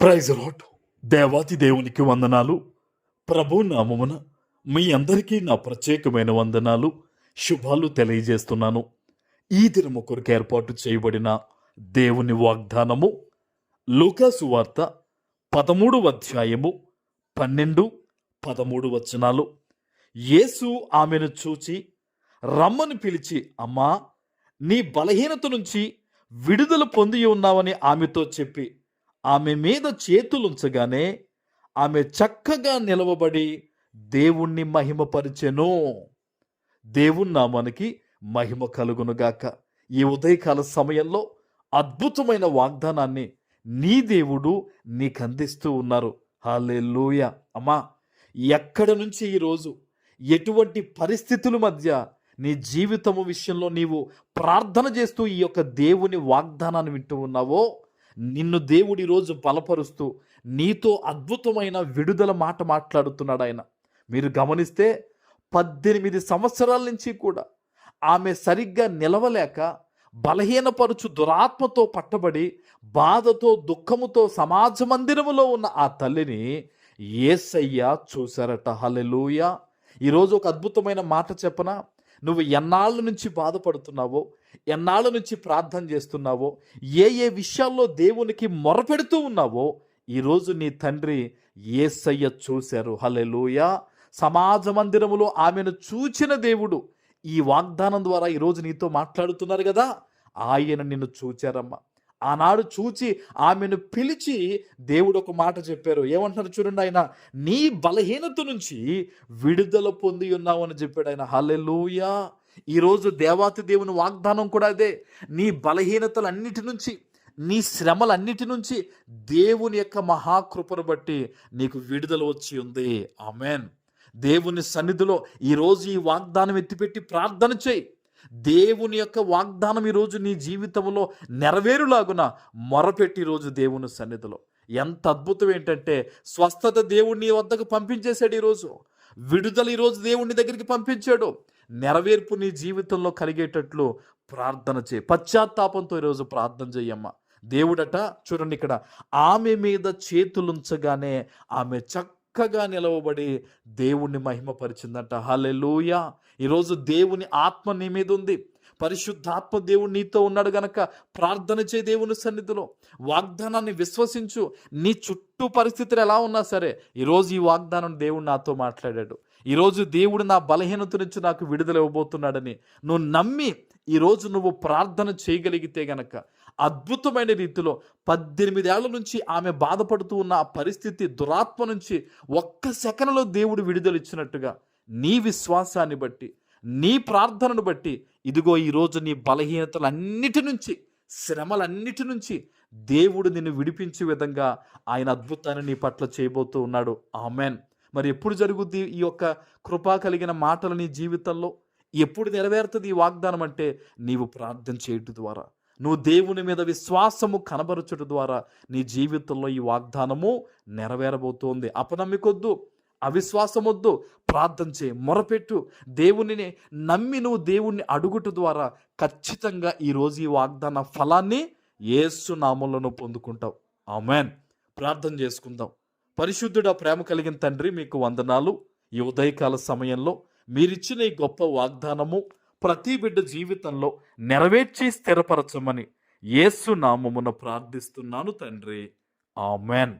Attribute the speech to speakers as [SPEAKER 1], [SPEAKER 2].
[SPEAKER 1] Praise lord. దేవాతి దేవునికి వందనాలు. ప్రభు నామమున మీ అందరికీ నా ప్రత్యేకమైన వందనాలు, శుభాలు తెలియజేస్తున్నాను. ఈ దినము కొరకు ఏర్పాటు చేయబడిన దేవుని వాగ్దానము లూకా సువార్త 13వ అధ్యాయము 12, 13 వచనాలు. యేసు ఆమెను చూచి రమ్మని పిలిచి, అమ్మా, నీ బలహీనత నుంచి విడుదల పొంది ఉన్నావని ఆమెతో చెప్పి ఆమె మీద చేతులుంచగానే ఆమె చక్కగా నిలవబడి దేవుణ్ణి మహిమపరిచెను. దేవుని నామానికి మహిమ కలుగునుగాక. ఈ ఉదయకాల సమయంలో అద్భుతమైన వాగ్దానాన్ని నీ దేవుడు నీకు అందిస్తూ ఉన్నారు. హల్లెలూయా. అమ్మా, ఎక్కడ నుంచి ఈరోజు ఎటువంటి పరిస్థితుల మధ్య నీ జీవితము విషయంలో నీవు ప్రార్థన చేస్తూ ఈ యొక్క దేవుని వాగ్దానాన్ని వింటూ ఉన్నావో, నిన్ను దేవుడు ఈరోజు బలపరుస్తూ నీతో అద్భుతమైన విడుదల మాట మాట్లాడుతున్నాడు ఆయన. మీరు గమనిస్తే 18 సంవత్సరాల నుంచి కూడా ఆమె సరిగ్గా నిలవలేక బలహీనపరుచు దురాత్మతో పట్టబడి బాధతో దుఃఖముతో సమాజ మందిరములో ఉన్న ఆ తల్లిని యేసయ్య చూశారట. హల్లెలూయా. ఈరోజు ఒక అద్భుతమైన మాట చెప్పనా? నువ్వు ఎన్నాళ్ళ నుంచి బాధపడుతున్నావో, ఎన్నాళ్ళ నుంచి ప్రార్థన చేస్తున్నావో, ఏ విషయాల్లో దేవునికి మొరపెడుతూ ఉన్నావో, ఈరోజు నీ తండ్రి యేసయ్య చూశారు. హల్లెలూయా. సమాజ మందిరములో ఆమెను చూచిన దేవుడు ఈ వాగ్దానం ద్వారా ఈరోజు నీతో మాట్లాడుతున్నారు కదా. ఆయన నిన్ను చూచారమ్మా. ఆనాడు చూచి ఆమెను పిలిచి దేవుడు ఒక మాట చెప్పారు. ఏమంటున్నారు చూడండి, ఆయన నీ బలహీనత నుంచి విడుదల పొంది ఉన్నావు అని చెప్పాడు ఆయన. హల్లెలూయా. ఈరోజు దేవాతి దేవుని వాగ్దానం కూడా అదే. నీ బలహీనతలన్నిటి నుంచి, నీ శ్రమలన్నిటి నుంచి దేవుని యొక్క మహాకృపను బట్టి నీకు విడుదల వచ్చి ఉంది. ఆమెన్. దేవుని సన్నిధిలో ఈరోజు ఈ వాగ్దానం ఎత్తిపెట్టి ప్రార్థన చేయి. దేవుని యొక్క వాగ్దానం ఈరోజు నీ జీవితంలో నెరవేరులాగున మొరపెట్టి ఈరోజు దేవుని సన్నిధిలో. ఎంత అద్భుతం ఏంటంటే, స్వస్థత దేవుడు నీ వద్దకు పంపించేశాడు. ఈరోజు విడుదల ఈరోజు దేవుని దగ్గరికి పంపించాడు. నెరవేర్పు నీ జీవితంలో కలిగేటట్లు ప్రార్థన చేయి. పశ్చాత్తాపంతో ఈరోజు ప్రార్థన చెయ్యమ్మా. దేవుడట చూడండి, ఇక్కడ ఆమె మీద చేతులుంచగానే ఆమె చక్కగా నిలవబడి దేవుణ్ణి మహిమపరిచిందంట. హల్లెలూయా. ఈరోజు దేవుని ఆత్మ నీ మీద ఉంది. పరిశుద్ధాత్మ దేవుడు నీతో ఉన్నాడు గనక ప్రార్థన చేయి దేవుని సన్నిధిలో. వాగ్దానాన్ని విశ్వసించు. నీ చుట్టూ పరిస్థితులు ఎలా ఉన్నా సరే, ఈరోజు ఈ వాగ్దానం దేవుడు నాతో మాట్లాడాడు. ఈరోజు దేవుడు నా బలహీనత నుంచి నాకు విడుదల ఇవ్వబోతున్నాడని నువ్వు నమ్మి ఈరోజు నువ్వు ప్రార్థన చేయగలిగితే గనక అద్భుతమైన రీతిలో 18 ఏళ్ల నుంచి ఆమె బాధపడుతూ ఉన్న ఆ పరిస్థితి, దురాత్మ నుంచి ఒక్క సెకనులో దేవుడు విడుదల ఇచ్చినట్టుగా నీ విశ్వాసాన్ని బట్టి, నీ ప్రార్థనను బట్టి ఇదిగో ఈరోజు నీ బలహీనతలన్నిటి నుంచి, శ్రమలన్నిటి నుంచి దేవుడు నిన్ను విడిపించే విధంగా ఆయన అద్భుతాన్ని నీ పట్ల చేయబోతూ ఉన్నాడు. ఆమెన్. మరి ఎప్పుడు జరుగుద్ది ఈ యొక్క కృపా కలిగిన మాటలు నీ జీవితంలో? ఎప్పుడు నెరవేరుతుంది ఈ వాగ్దానం అంటే, నీవు ప్రార్థన చేయటం ద్వారా, నువ్వు దేవుని మీద విశ్వాసము కనబరచడం ద్వారా నీ జీవితంలో ఈ వాగ్దానము నెరవేరబోతోంది. అపనమ్మికొద్దు, అవిశ్వాసం వద్దు. ప్రార్థన చేయి, మొరపెట్టు. దేవునిని నమ్మి నువ్వు దేవుణ్ణి అడుగుట ద్వారా ఖచ్చితంగా ఈరోజు ఈ వాగ్దాన ఫలాన్ని యేసు నామములో పొందుకుంటావు. ఆమెన్. ప్రార్థన చేసుకుందాం. పరిశుద్ధుడా, ప్రేమ కలిగిన తండ్రి, మీకు వందనాలు. ఈ ఉదయకాల సమయంలో మీరిచ్చిన ఈ గొప్ప వాగ్దానము ప్రతి బిడ్డ జీవితంలో నెరవేర్చి స్థిరపరచమని యేసు నామమున ప్రార్థిస్తున్నాను తండ్రి. ఆమెన్.